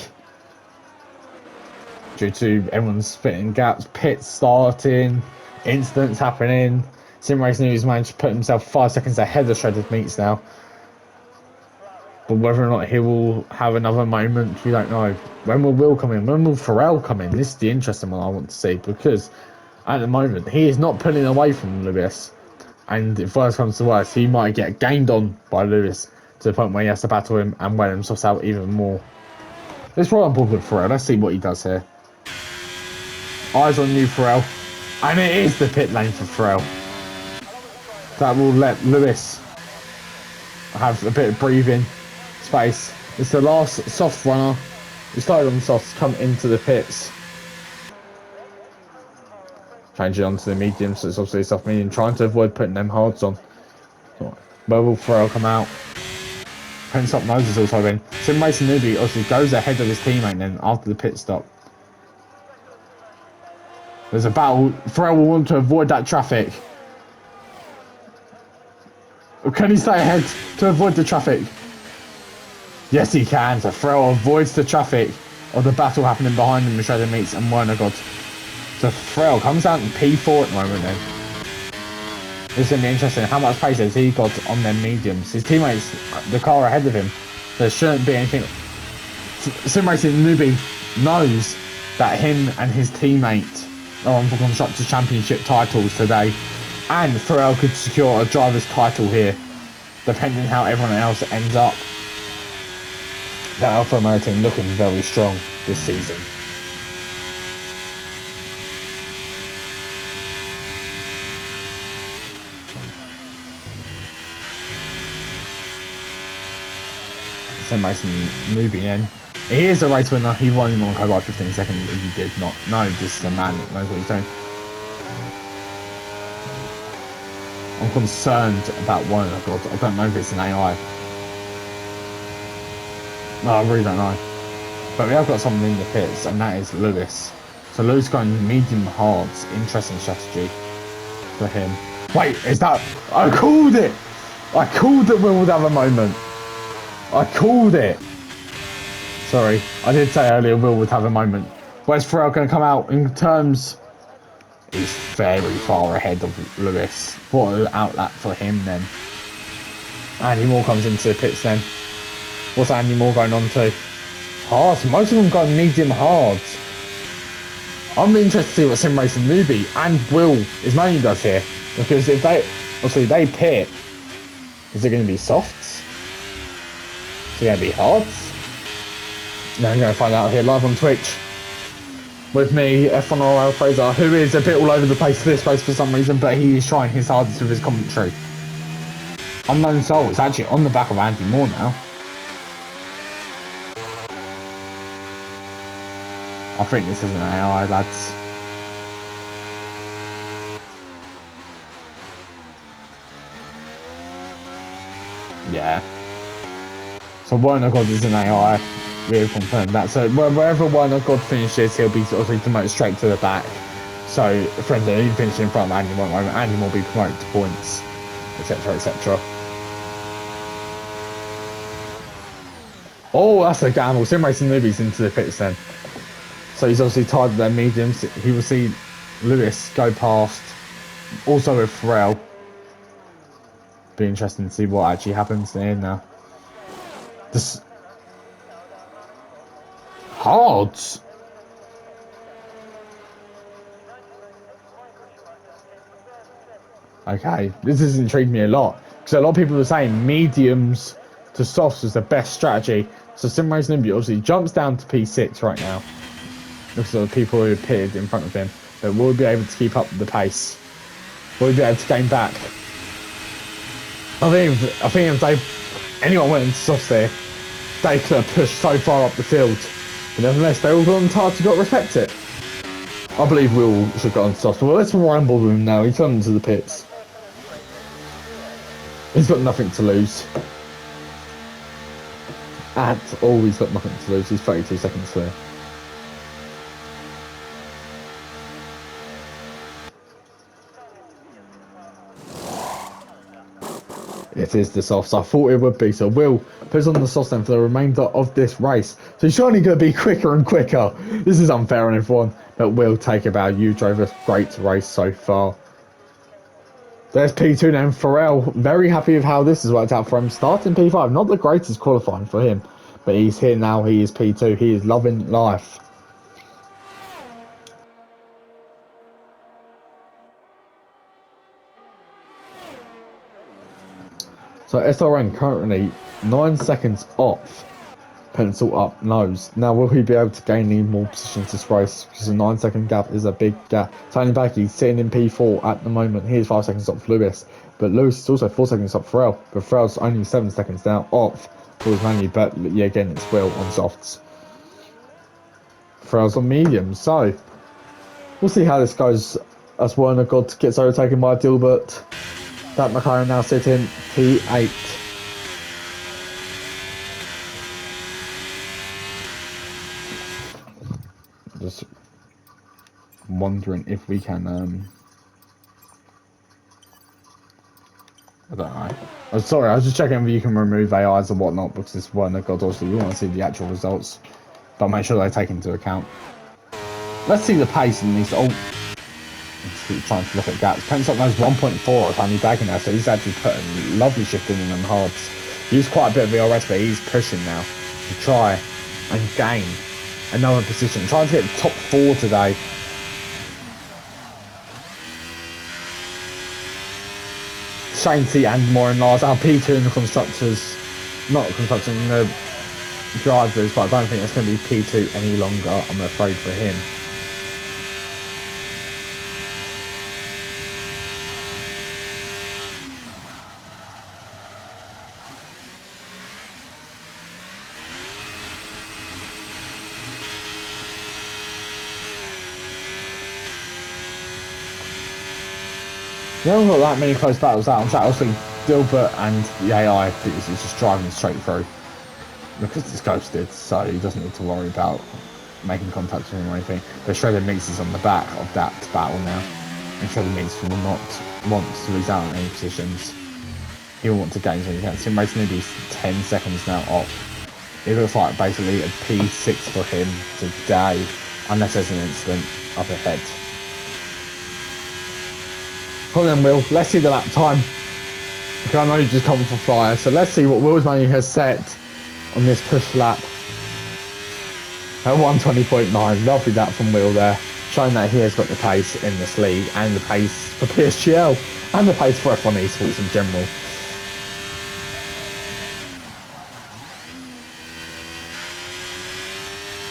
due to everyone's fitting gaps, pits starting, incidents happening. Sim Racing League has managed to put himself 5 seconds ahead of Shredded Meats now, but whether or not he will have another moment, we don't know. When will Will come in? When will FTracingleague come in? This is the interesting one I want to see, because at the moment he is not pulling away from Lewis. And if worse comes to worse, he might get gained on by Lewis to the point where he has to battle him and wear himself out even more. Let's roll on board with FTracingleague. Let's see what he does here. Eyes on you, FTracingleague. And it is the pit lane for FTracingleague. That will let Lewis have a bit of breathing space. It's the last soft runner. We started on softs, come into the pits. Changing onto the medium, so it's obviously a soft medium, trying to avoid putting them hards on. Where will FTracingleague come out? Prince Up Nose is also in. Sim Racing Newbie obviously goes ahead of his teammate then after the pit stop. There's a battle. FTracingleague will want to avoid that traffic. Or can he stay ahead to avoid the traffic? Yes, he can. So FTracingleague avoids the traffic of the battle happening behind him with Shredded Meats and Werner God. So FTracingleague comes out in P4 at the moment then. This is going to be interesting. How much pace has he got on their mediums? His teammates, the car ahead of him. There shouldn't be anything. Sim Racing Newbie knows that him and his teammate are on for Constructors' Championship titles today. And FTracingleague could secure a driver's title here, depending how everyone else ends up. That Alfa Romeo team looking very strong this season. Sim Racing Newbie in. He is a race winner. He won in Monaco by 15 seconds. He did not. No, this is a man that knows what he's doing. I'm concerned about one. I don't know if it's an AI. No, I really don't know. But we have got someone in the pits, and that is Lewis. So Lewis going medium hards. Interesting strategy for him. Wait, is that... I called it! I called that Will would have a moment. I called it. Sorry, I did say earlier Will would have a moment. Where's FTracingleague going to come out in terms? He's very far ahead of Lewis. What an outlet for him then. Andy Moore comes into the pits then. What's Andy Moore going on to? Hards. Most of them got medium hards. I'm interested to see what Sim Racing Newbie and Will Ismail does here. Because if they, obviously they pit, is it going to be softs? Is it going to be hards? Now I'm going to find out here live on Twitch. With me, F1RL Fraser, who is a bit all over the place for this race for some reason, but he is trying his hardest with his commentary. Unknown Soul is actually on the back of Andy Moore now. I think this is an AI, lads. Yeah. So Werner God is an AI. We have confirmed that. So wherever Werner God finishes, he'll be sort of promoted straight to the back. So friends, he finishes in front of Andy Moore. Andy will be promoted to points, etc., etc. Oh, that's a gamble. Sim Racing newbies into the pits then. So he's obviously tied with their mediums. He will see Lewis go past. Also with Pharrell. Be interesting to see what actually happens there now. This Hards. Okay, this has intrigued me a lot because a lot of people are saying mediums to softs is the best strategy. So Sim Racing newbie obviously jumps down to P6 right now because of the people who appeared in front of him. But will be able to keep up the pace. Will be able to gain back. I think if anyone went into softs there, they could have pushed so far up the field. But nevertheless, they all got on target, got to respect it. I believe Will should go on softs. Well, let's ramble with him now. He's gone into the pits. He's got nothing to lose. At all, he's got nothing to lose. He's 32 seconds clear. It is the softs. I thought it would be. So Will puts on the softs then for the remainder of this race. So he's surely going to be quicker and quicker. This is unfair on everyone. But Will take about you. Drove a great race so far. There's P2 now. Pharrell, very happy with how this has worked out for him. Starting P5, not the greatest qualifying for him. But he's here now. He is P2. He is loving life. So SRN currently 9 seconds off. Pencil up nose. Now will he be able to gain any more positions this race? Because a 9 second gap is a big gap. Tony Backy sitting in P4 at the moment. He is 5 seconds off Lewis. But Lewis is also 4 seconds off Pharrell. But Pharrell's only 7 seconds now off Will's Manu. But yeah, again, it's Will on softs. Pharrell's on medium. So we'll see how this goes as Werner God gets overtaken by Dilbert. That McLaren now sitting P8. Just wondering if we can I don't know. I'm sorry, I was just checking if you can remove AIs and whatnot because this Werner God obviously we want to see the actual results. But make sure they take into account. Let's see the pace in these. Trying to look at gaps. Pencil knows 1.4 of only bagging now, so he's actually putting lovely shifting in them hards. He's quite a bit of VRS, but he's pushing now to try and gain another position. Trying to get top 4 today. Shane T and Morin Lars are P2 in the constructors, not constructors, in the drivers, but I don't think it's going to be P2 any longer, I'm afraid for him. You haven't got that many close battles out on Saturday. Obviously, Dilbert and the AI is just driving straight through. Because it's ghosted, so he doesn't need to worry about making contact with him or anything. But Shredder Meats is on the back of that battle now. And Shredder Meats will not want to lose out on any positions. He will want to gain so he can. Sim Racing maybe 10 seconds now off. It looks like basically a P6 for him today, unless there's an incident up ahead. Hold on, Will. Let's see the lap time. Because I know you just come for flyer, so let's see what Will's Manu has set on this push lap. At 120.9. Lovely that from Will there. Showing that he has got the pace in this league and the pace for PSGL and the pace for F1 esports in general.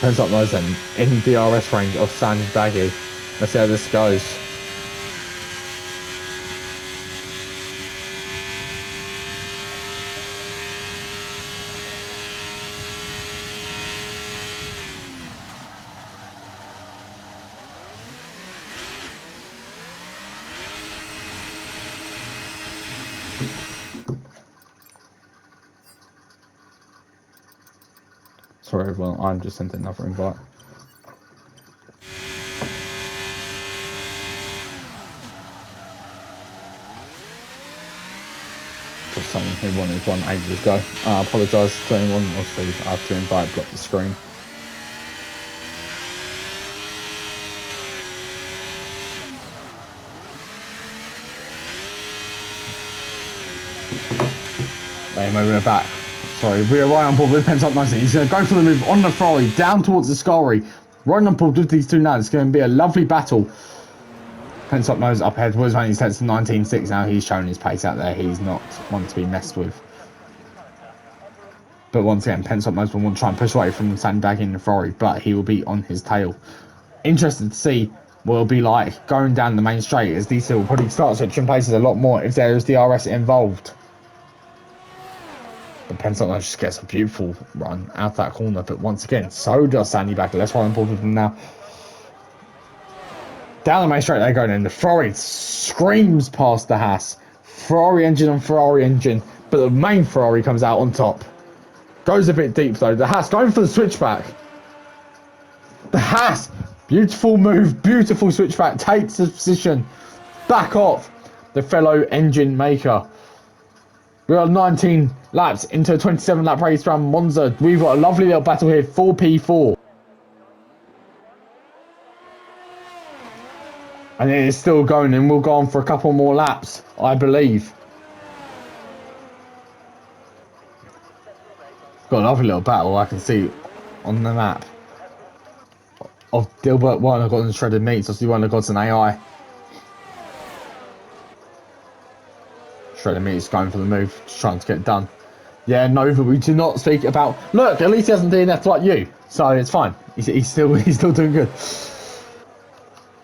Turns up those then in DRS range of Sandy Baggy. Let's see how this goes. Sorry everyone, I'm just sent another invite. for someone who wanted one ages ago. I apologise to anyone. Obviously, I have to invite block the screen. Maybe we're back. Sorry, we are right on board with Pent Up Nicely. He's going to go for the move on the Ferrari, down towards the Scully. Right on board with these two now. It's going to be a lovely battle. Pent Up Nose up ahead. Was only set to 19.6 now. He's shown his pace out there. He's not one to be messed with. But once again, Pent Up Nose will want to try and push away from Sandbag in the Ferrari, but he will be on his tail. Interested to see what it'll be like going down the main straight, as these two will probably start switching places a lot more if there is DRS involved. But Pent Up Nose just gets a beautiful run out that corner, but once again, so does Sandy Back. Let's run on board with them now. Down the main straight they're going in. The Ferrari screams past the Haas. Ferrari engine on Ferrari engine, but the main Ferrari comes out on top. Goes a bit deep though. The Haas going for the switchback. The Haas, beautiful move, beautiful switchback, takes the position back off the fellow engine maker. We are 19 laps into a 27 lap race around Monza. We've got a lovely little battle here, 4P4. And it is still going, and we'll go on for a couple more laps, I believe. Got a lovely little battle I can see on the map of Dilbert, one of God's shredded meats, obviously one of God's an AI. Shredded meats going for the move, just trying to get it done. Yeah, Nova, we do not speak about. Look, at least he hasn't DNF'd like you, so it's fine. He's still doing good.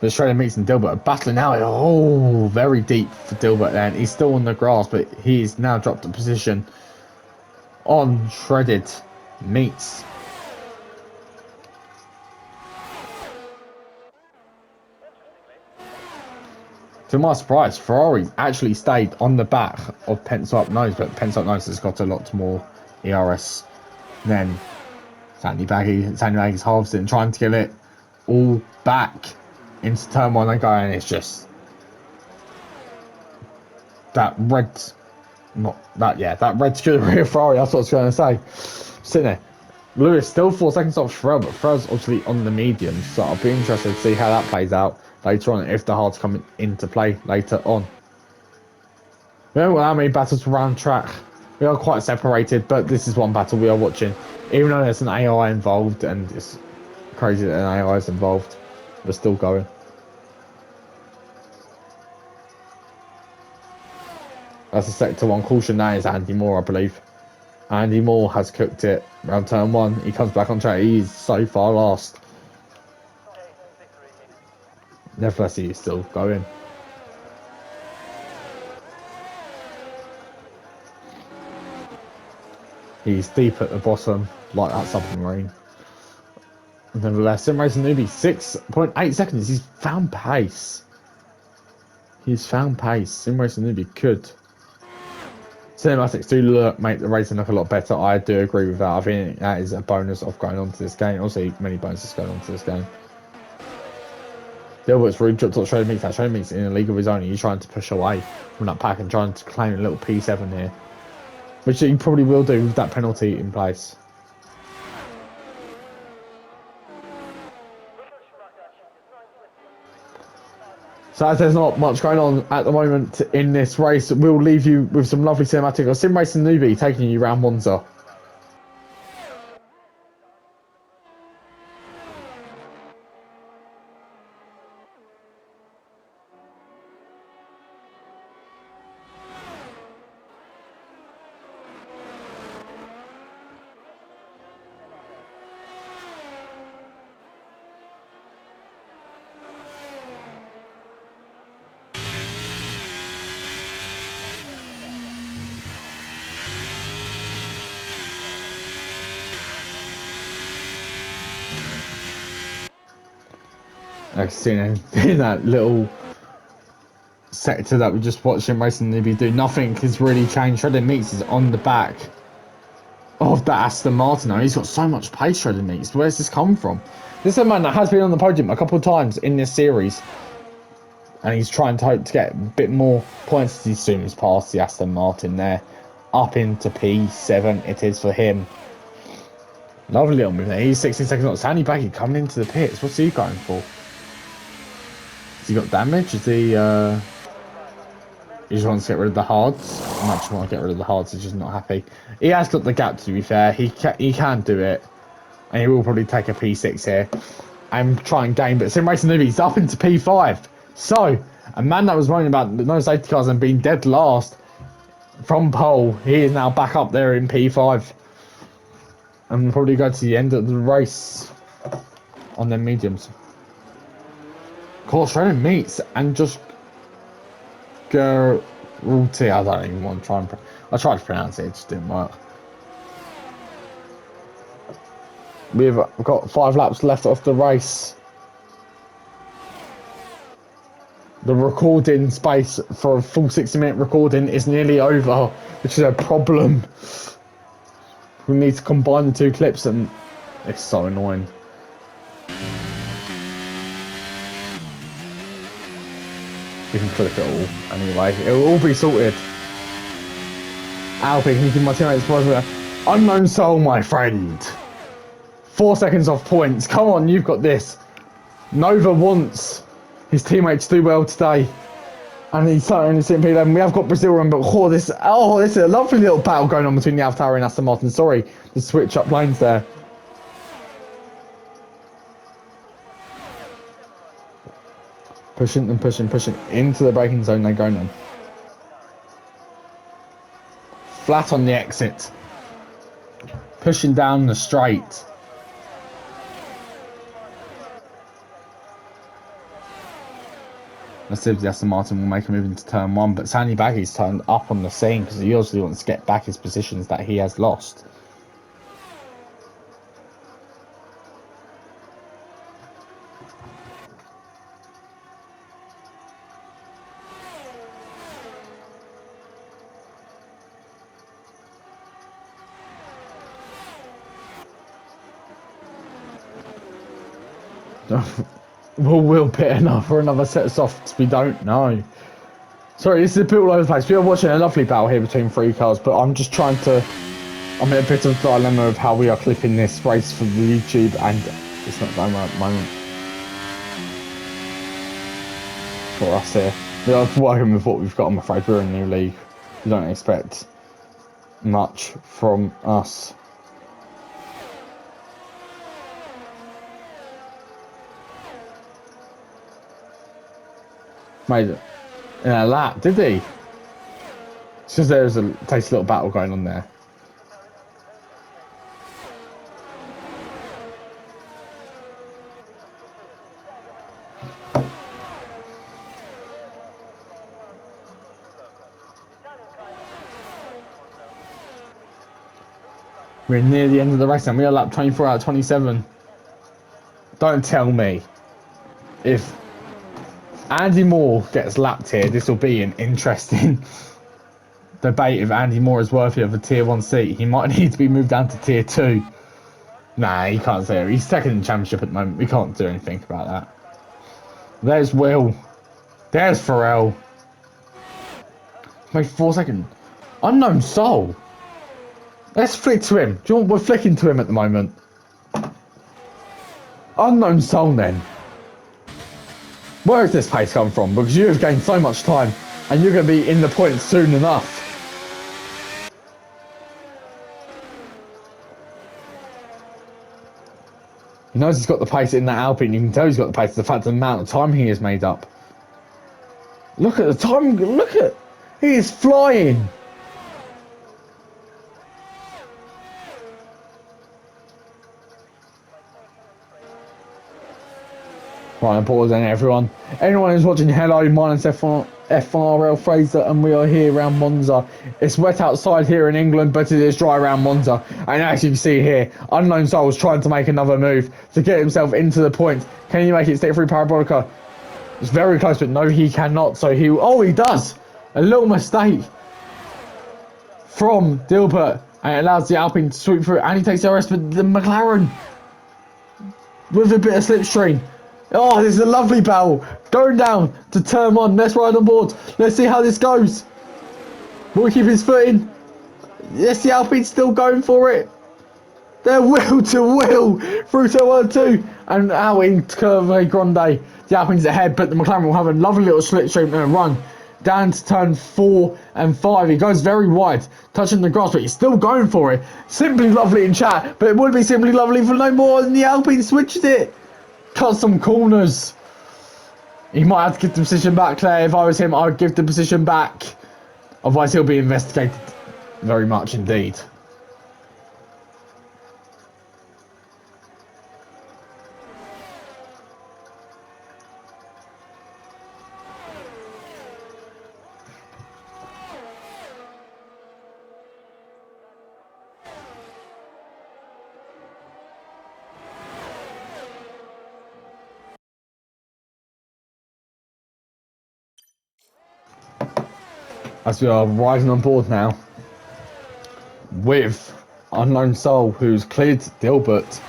But Shredded Meats and Dilbert are battling now. Oh, very deep for Dilbert there. And he's still on the grass, but he's now dropped a position on Shredded Meats. To my surprise, Ferrari actually stayed on the back of Pent Up Nose, but Pent Up Nose has got a lot more ERS than Sandy Baggy. Sandy Baggy's harvesting, trying to get it all back into turn one and go, and it's just that red, that red Scuderia Ferrari. That's what I was going to say. Sitting there, Lewis still 4 seconds off Ferrari, but Ferrari's obviously on the medium, so I'll be interested to see how that plays out later on if the hards come into play later on. We don't have many battles around track. We are quite separated, but this is one battle we are watching. Even though there's an AI involved, and it's crazy that an AI is involved, we're still going. That's a sector 1 caution. That is Andy Moore, I believe. Andy Moore has cooked it around turn 1. He comes back on track. He's so far last. Nevertheless, he's still going. He's deep at the bottom, like that submarine. Nevertheless, Sim Racing Newbie, 6.8 seconds. He's found pace. He's found pace. Sim Racing Newbie could. Cinematics do make the racing look a lot better. I do agree with that. I think that is a bonus of going on to this game. Also, many bonuses going on to this game. Dilbert's really dropped up Shredded Meats. That Shredded Meats in a league of his own. He's trying to push away from that pack and trying to claim a little P7 here, which he probably will do with that penalty in place. So as there's not much going on at the moment in this race, we'll leave you with some lovely cinematic of Sim Racing Newbie taking you around Monza. I've seen in that little sector that we just watched him racing Newbie do. Nothing has really changed. Shredded Meats is on the back of that Aston Martin. Now he's got so much pace, Shredded Meats. Where's this come from? This is a man that has been on the podium a couple of times in this series, and he's trying to hope to get a bit more points as he zooms past the Aston Martin there. up into P7 it is for him. Lovely little move there. He's 16 seconds on. Sandy Baggy coming into the pits. What's he going for? Has he got damage? Is he just wants to get rid of the hards? I might just want to get rid of the hards. He's just not happy. He has got the gap, to be fair. He can do it. And he will probably take a P6 here. And try and gain. But Sim Racing Newbie's up into P5. So, a man that was worrying about no safety cars and being dead last from pole, he is now back up there in P5. And probably go to the end of the race on their mediums. Of course, Renan meets and just Geralti. I don't even want to try and. I tried to pronounce it, it just didn't work. We've got 5 laps left of the race. The recording space for a full 60-minute recording is nearly over, which is a problem. We need to combine the 2 clips and it's so annoying. You can click it all anyway. It will all be sorted. Alpine, can you give my teammates a unknown soul, my friend. 4 seconds off points. Come on, you've got this. Nova wants his teammates to do well today. And he's starting to P11. We have got Brazil run, but this is a lovely little battle going on between the AlphaTauri and Aston Martin. Sorry to switch up lanes there. Pushing into the braking zone. They're going on. Flat on the exit. Pushing down the straight. Let's see if the Aston Martin will make a move into turn 1, but Sandy Baggy's turned up on the scene because he obviously wants to get back his positions that he has lost. Will pit enough for another set of softs? We don't know. Sorry, this is a bit all over the place. We are watching a lovely battle here between 3 cars, but I'm just trying to. I'm in a bit of a dilemma of how we are clipping this race for the YouTube, and it's not going right at the moment for us here. We are working with what we've got. I'm afraid we're in a new league. You don't expect much from us. Made it in a lap, did he? It's just there's a tasty little battle going on there. We're near the end of the race and we are lap 24 out of 27. Don't tell me if Andy Moore gets lapped here, this will be an interesting debate if Andy Moore is worthy of a tier 1 seat. He might need to be moved down to tier 2. Nah, he can't say it. He's second in the championship at the moment. We can't do anything about that. There's Will. There's F1RL. Wait, 4 seconds. Unknown soul. Let's flick to him. Do you want we're flicking to him at the moment? Unknown soul then. Where has this pace come from? Because you have gained so much time and you're going to be in the points soon enough. He knows he's got the pace in that Alpine. You can tell he's got the pace. The fact of the amount of time he has made up. Look at the time. Look at. He is flying. Right, I'm pausing everyone. Anyone who's watching, hello, my name's F1RL Fraser and we are here around Monza. It's wet outside here in England, but it is dry around Monza. And as you can see here, Unknown Soul's trying to make another move to get himself into the points. Can he make it stick through Parabolica? It's very close, but no, he cannot. So he, oh, he does. A little mistake from Dilbert. And it allows the Alpine to sweep through. And he takes the rest, but the McLaren with a bit of slipstream. Oh, this is a lovely battle. Going down to turn 1. Let's ride on board. Let's see how this goes. Will he keep his foot in? Yes, the Alpine's still going for it. They're wheel to wheel through to 1-2 and out in Curve Grande. The Alpine's ahead, but the McLaren will have a lovely little slipstream and run down to turn 4 and 5. He goes very wide, touching the grass, but he's still going for it. Simply lovely in chat, but it would be simply lovely for no more than the Alpine switched it. Cut some corners. He might have to give the position back, Claire. If I was him, I would give the position back. Otherwise, he'll be investigated very much indeed. As we are riding on board now with Unknown Soul, who's cleared Dilbert.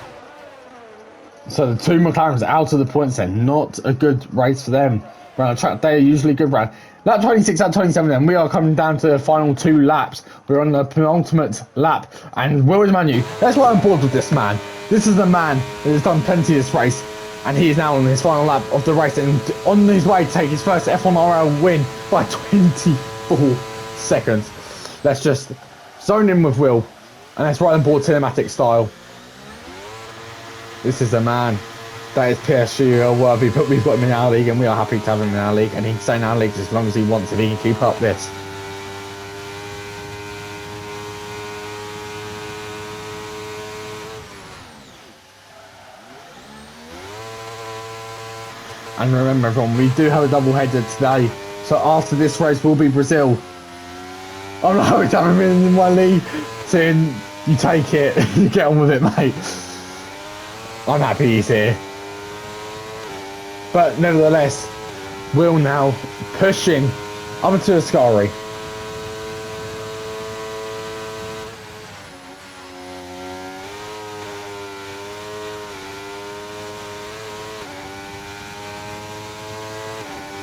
So the two McLarens out of the points there. Not a good race for them. Round the track day, usually good round. Lap 26, lap 27, and we are coming down to the final 2 laps. We're on the penultimate lap, and Will is Manu. That's why I'm bored with this man. This is the man that has done plenty of this race, and he is now on his final lap of the race and on his way to take his first F1RL win by 24 seconds. Let's just zone in with Will, and let's ride on board cinematic style. This is a man that is PSG worthy, but we've got him in our league, and we are happy to have him in our league, and he can stay in our league as long as he wants if he can keep up this. And remember everyone, we do have a double header today, so after this race will be Brazil. I'm not happy to have him in my league, saying you take it, you get on with it, mate. I'm happy he's here. But nevertheless, Will now pushing up into Ascari.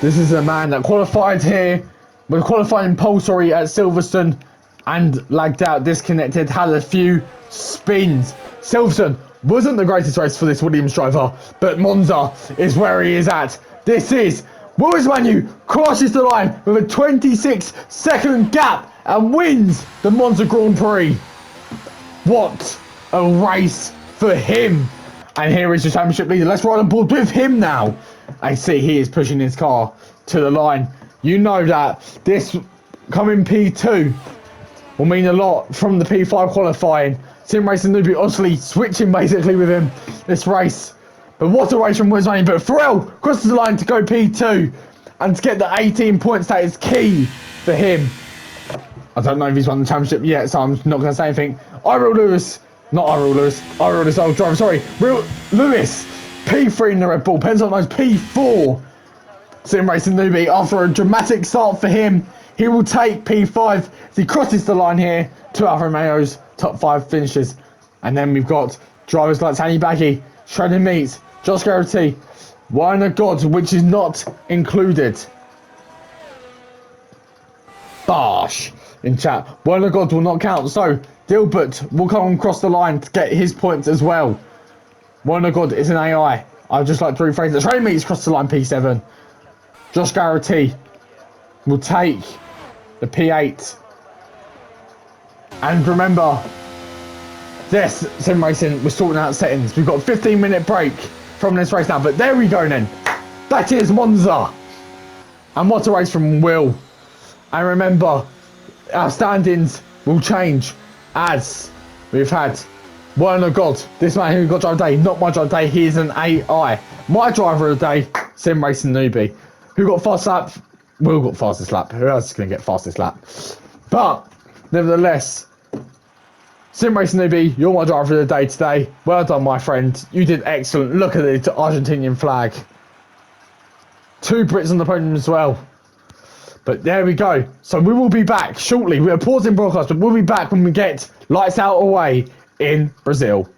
This is a man that qualified here, was qualifying pole, sorry, at Silverstone, and lagged out, disconnected, had a few spins. Silverstone wasn't the greatest race for this Williams driver, but Monza is where he is at. This is Will Manu crosses the line with a 26-second gap and wins the Monza Grand Prix. What a race for him. And here is the championship leader. Let's ride on board with him now. I see he is pushing his car to the line. You know that this coming P2 will mean a lot from the P5 qualifying. Sim Racing newbie Osley switching basically with him this race. But what a race from Will Manu. But Pharrell crosses the line to go P2 and to get the 18 points. That is key for him. I don't know if he's won the championship yet, so I'm not going to say anything. Iril Lewis, not Iril Lewis, Iril is old driver, sorry. Real Lewis, P3 in the Red Bull, Pens on those P4. Sim Racing newbie, after a dramatic start for him, he will take P5 as he crosses the line here to Alfa Romeo's top 5 finishes. And then we've got drivers like Tani Baggy, Shredded Meat, Josh Garrity, Werner God, which is not included. Bosh in chat. Werner God will not count, so Dilbert will come across the line to get his points as well. Werner God is an AI. I'd just like to rephrase it. Shredded Meat across the line P7. Josh Garrity will take the P8. And remember, this Sim Racing was sorting out settings. We've got a 15-minute break from this race now, but there we go then. That is Monza. And what a race from Will. And remember, our standings will change as we've had Werner God, this man who got driver of the day, not my driver of the day, he is an AI. My driver of the day, Sim Racing newbie. Who got fast lap? Will got fastest lap. Who else is going to get fastest lap? But, nevertheless, Sim Racing newbie, you're my driver of the day today. Well done, my friend. You did excellent. Look at the Argentinian flag. 2 Brits on the podium as well. But there we go. So we will be back shortly. We're pausing broadcast, but we'll be back when we get lights out away in Brazil.